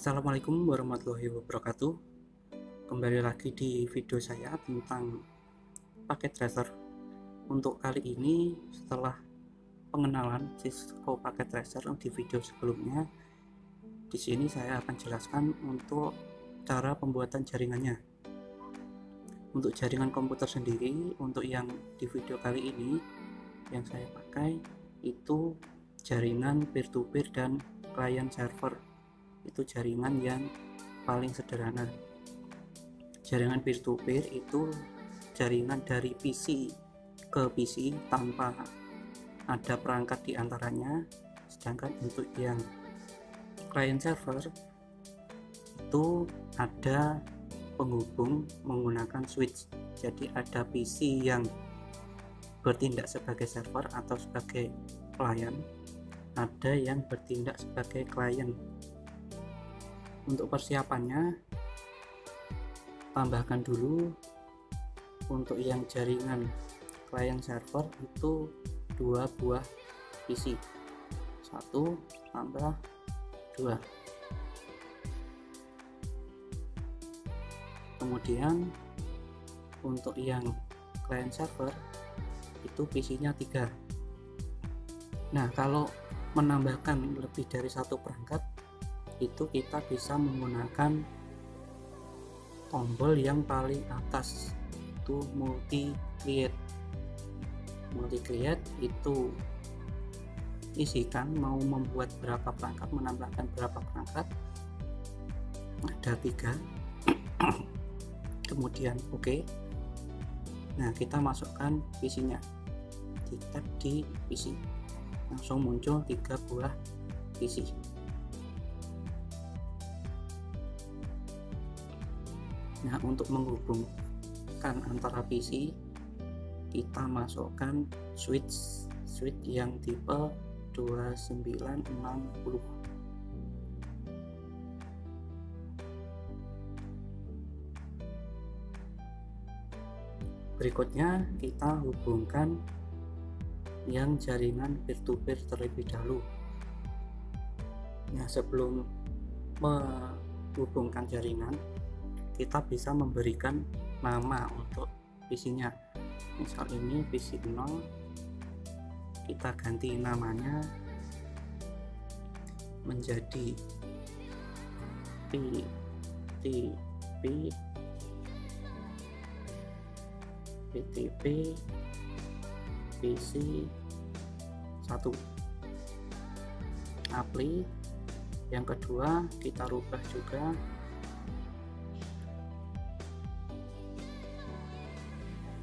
Assalamualaikum warahmatullahi wabarakatuh. Kembali lagi di video saya tentang paket tracer. Untuk kali ini, setelah pengenalan Cisco paket tracer di video sebelumnya, di sini saya akan jelaskan untuk cara pembuatan jaringannya. Untuk jaringan komputer sendiri, untuk yang di video kali ini yang saya pakai itu jaringan peer-to-peer dan client server. Itu jaringan yang paling sederhana. Jaringan peer-to-peer itu jaringan dari PC ke PC tanpa ada perangkat di antaranya. Sedangkan untuk yang client server itu ada penghubung menggunakan switch. Jadi ada PC yang bertindak sebagai server atau sebagai client, ada yang bertindak sebagai client. Untuk persiapannya, tambahkan dulu untuk yang jaringan client server itu 2 buah PC, 1 tambah 2. Kemudian untuk yang client server itu PC-nya 3. Nah, kalau menambahkan lebih dari satu perangkat, itu kita bisa menggunakan tombol yang paling atas, itu multi create itu isikan mau membuat berapa perangkat, menambahkan berapa perangkat, ada 3. Kemudian oke. Nah, kita masukkan PC-nya, di tab di PC, langsung muncul 3 buah PC. Nah, untuk menghubungkan antara PC, kita masukkan switch yang tipe 2960. Berikutnya kita hubungkan yang jaringan peer-to-peer terlebih dahulu. Nah, sebelum menghubungkan jaringan, kita bisa memberikan nama untuk PC-nya. Misal ini PC 0, kita ganti namanya menjadi PTP PC 1. Apply. Yang kedua kita rubah juga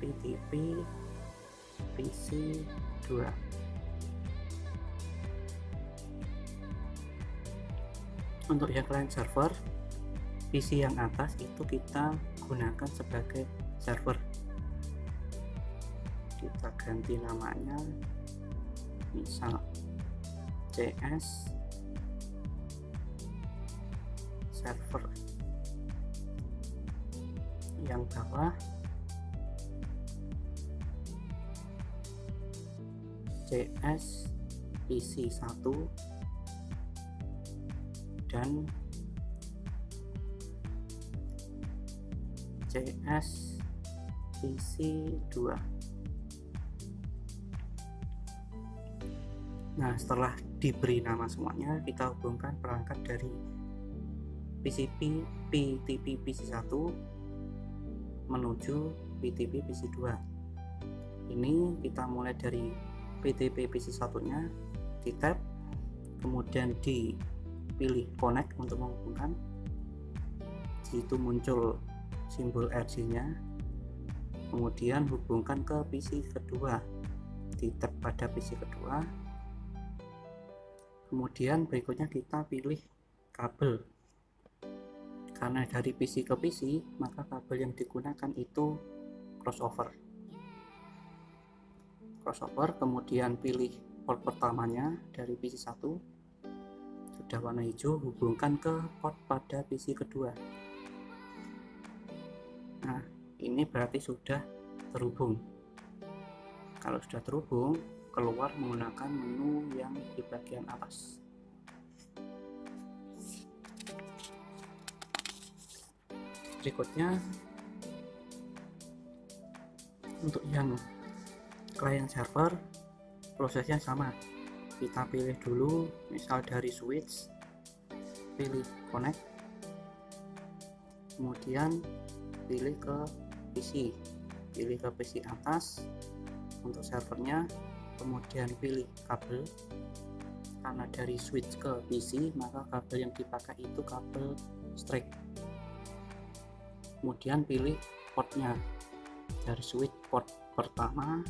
PTP PC 2. Untuk yang client server, PC yang atas itu kita gunakan sebagai server. Kita ganti namanya, misal CS server. Yang bawah CS PC 1 dan CS PC 2. Nah, setelah diberi nama semuanya, kita hubungkan perangkat dari PTP PC 1 menuju PTP PC 2. Ini kita mulai dari PTP PC 1-nya, di tab, kemudian dipilih connect untuk menghubungkan. Di situ muncul simbol RC-nya, kemudian hubungkan ke PC kedua, di tab pada PC kedua. Kemudian berikutnya kita pilih kabel. Karena dari PC ke PC, maka kabel yang digunakan itu crossover. Kemudian pilih port pertamanya dari PC 1, sudah warna hijau, hubungkan ke port pada PC kedua. Nah, ini berarti sudah terhubung. Kalau sudah terhubung, keluar menggunakan menu yang di bagian atas. Berikutnya untuk yang client server prosesnya sama, kita pilih dulu misal dari switch, pilih connect, kemudian pilih ke PC atas untuk servernya, kemudian pilih kabel. Karena dari switch ke PC maka kabel yang dipakai itu kabel straight. Kemudian pilih portnya, dari switch port pertama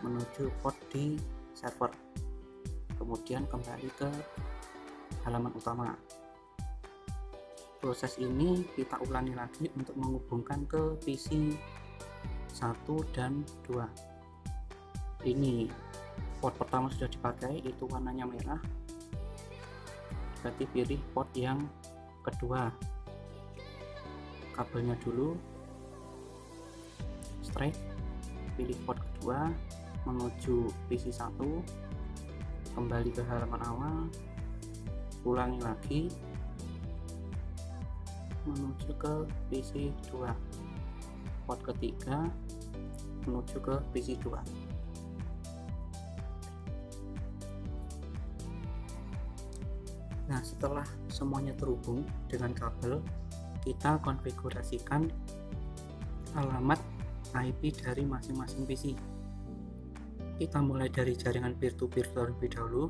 menuju port di server, kemudian kembali ke halaman utama. Proses ini kita ulangi lagi untuk menghubungkan ke PC 1 dan 2. Ini port pertama sudah dipakai, itu warnanya merah, berarti pilih port yang kedua. Kabelnya dulu straight, pilih port kedua menuju PC 1, kembali ke halaman awal, ulangi lagi menuju ke PC 2, port ketiga menuju ke PC 2. Nah, setelah semuanya terhubung dengan kabel, kita konfigurasikan alamat IP dari masing-masing PC. Kita mulai dari jaringan peer-to-peer terlebih dahulu,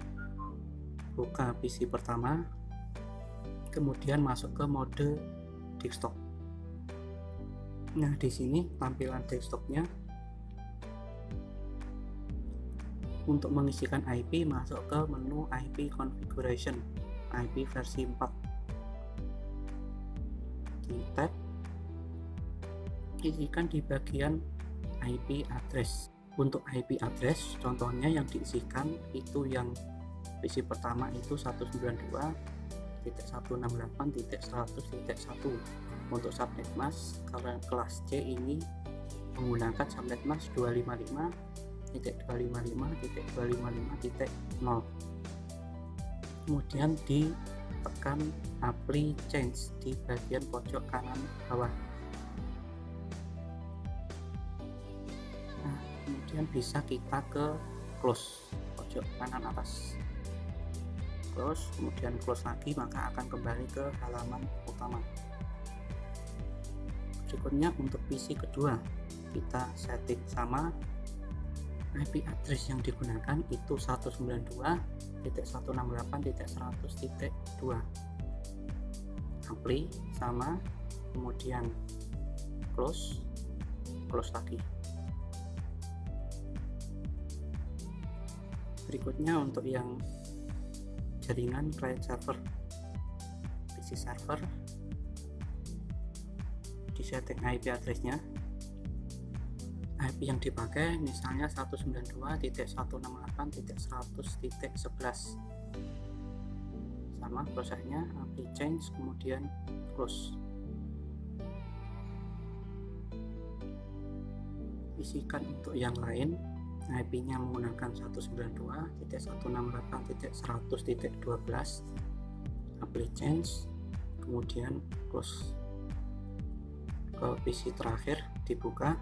buka PC pertama, kemudian masuk ke mode desktop. Nah, di sini tampilan desktopnya. Untuk mengisikan IP, masuk ke menu IP configuration, IP versi 4. Di tab, isikan di bagian IP address. Untuk IP address, contohnya yang diisikan itu yang PC pertama itu 192.168.100.1. Untuk subnet mask kalau kelas C ini menggunakan subnet mask 255.255.255.0. Kemudian ditekan apply change di bagian pojok kanan bawah. Nah, kemudian bisa kita ke close pojok kanan atas, close, kemudian close lagi, maka akan kembali ke halaman utama. Berikutnya untuk PC kedua, kita setting sama, IP address yang digunakan itu 192.168.100.2. apply sama, kemudian close lagi. Berikutnya untuk yang jaringan client server, PC server, di setting IP addressnya, IP yang dipakai misalnya 192.168.100.11. Sama prosesnya, apply change kemudian close. Isikan untuk yang lain, IP-nya menggunakan 192.168.100.12, apply change kemudian close. Ke PC terakhir dibuka,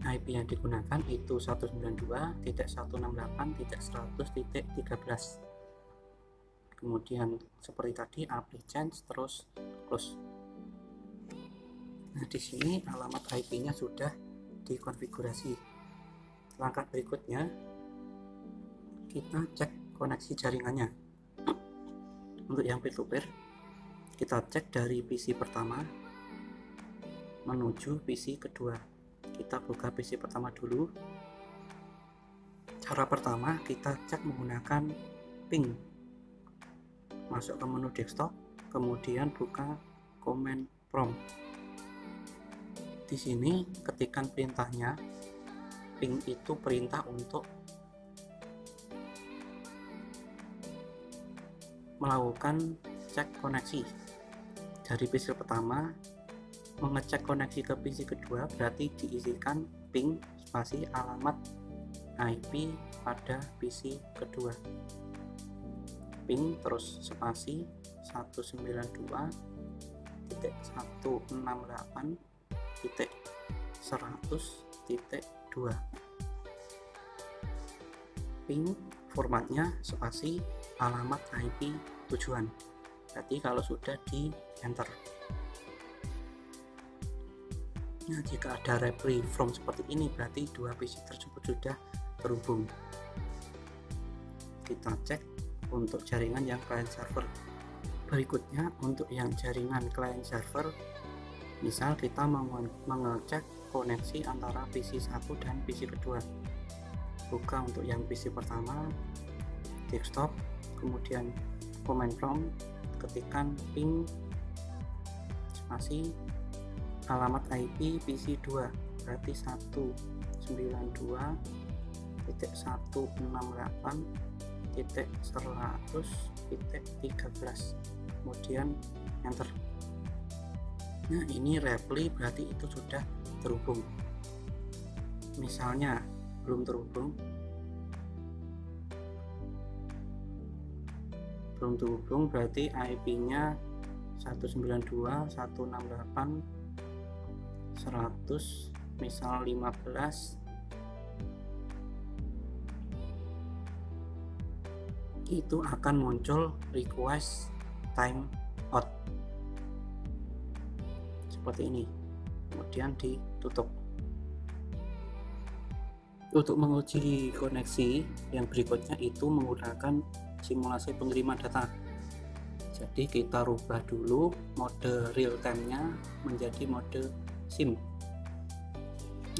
IP yang digunakan itu 192.168.100.13. kemudian seperti tadi apply change terus close. Nah, di sini alamat IP-nya sudah dikonfigurasi. Langkah berikutnya kita cek koneksi jaringannya. Untuk yang peer-to-peer, kita cek dari PC pertama menuju PC kedua. Kita buka PC pertama dulu. Cara pertama, kita cek menggunakan ping. Masuk ke menu desktop, kemudian buka command prompt. Di sini ketikkan perintahnya. Ping itu perintah untuk melakukan cek koneksi. Dari PC pertama mengecek koneksi ke PC kedua, berarti diisikan ping spasi alamat IP pada PC kedua. Ping terus spasi 168.100.2. Ping formatnya spasi alamat IP tujuan. Berarti kalau sudah di enter. Nah, jika ada reply from seperti ini, berarti dua PC tersebut sudah terhubung. Kita cek untuk jaringan yang client server. Berikutnya untuk yang jaringan client server, misal kita mengecek koneksi antara PC 1 dan PC kedua. Buka untuk yang PC pertama, desktop, kemudian command prompt, ketikkan ping spasi alamat IP PC 2, berarti 192.168.100.13, kemudian enter. Nah, ini reply berarti itu sudah terhubung. Misalnya belum terhubung berarti IP-nya 192.168.100 misal 15, itu akan muncul request time out seperti ini, kemudian ditutup. Untuk menguji koneksi yang berikutnya itu menggunakan simulasi pengiriman data. Jadi kita rubah dulu mode real time-nya menjadi mode sim.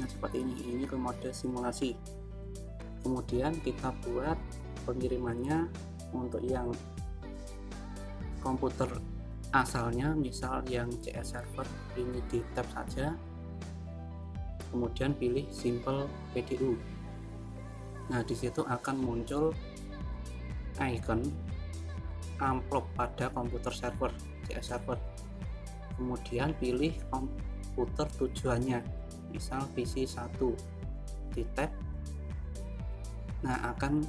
Nah, seperti ini ke mode simulasi. Kemudian kita buat pengirimannya untuk yang komputer asalnya, misal yang CS server, ini di tab saja, kemudian pilih simple PDU. Nah, disitu akan muncul icon amplop pada komputer server CS server, kemudian pilih komputer tujuannya, misal PC 1, di tab. Nah, akan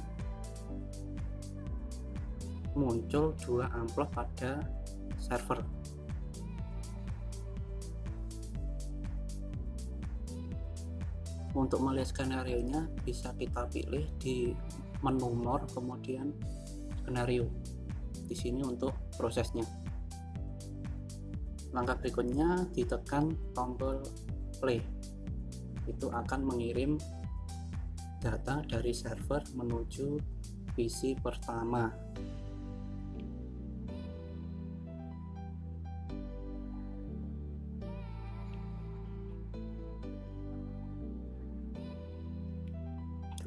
muncul dua amplop pada server. Untuk melihat skenario nya bisa kita pilih di menu more, kemudian skenario. Di sini untuk prosesnya. Langkah berikutnya ditekan tombol play. Itu akan mengirim data dari server menuju PC pertama.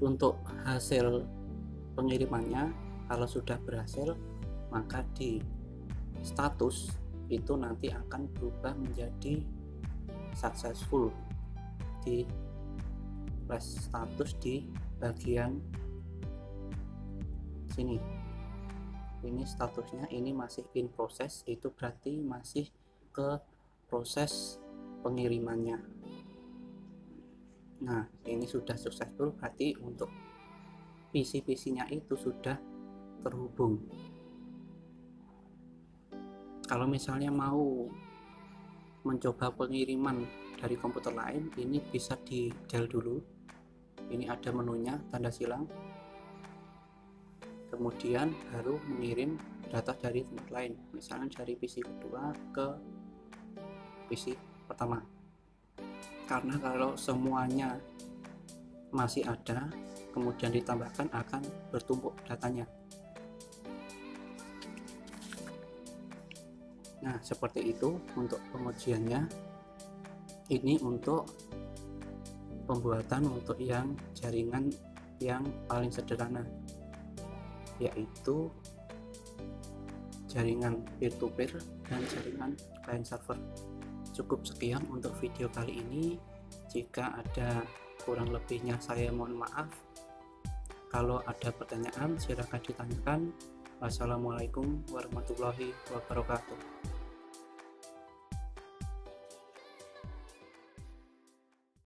Untuk hasil pengirimannya, kalau sudah berhasil, maka di status itu nanti akan berubah menjadi successful di flash status di bagian sini. Ini statusnya ini masih in process, itu berarti masih ke proses pengirimannya. Nah, ini sudah successful, berarti untuk PC-nya itu sudah terhubung. Kalau misalnya mau mencoba pengiriman dari komputer lain, ini bisa di del dulu. Ini ada menunya tanda silang, kemudian baru mengirim data dari tempat lain, misalnya dari PC kedua ke PC pertama. Karena kalau semuanya masih ada kemudian ditambahkan, akan bertumpuk datanya. Nah, seperti itu untuk pengujiannya. Ini untuk pembuatan untuk yang jaringan yang paling sederhana, yaitu jaringan peer-to-peer dan jaringan client server. Cukup sekian untuk video kali ini. Jika ada kurang lebihnya saya mohon maaf. Kalau ada pertanyaan silakan ditanyakan. Wassalamualaikum warahmatullahi wabarakatuh.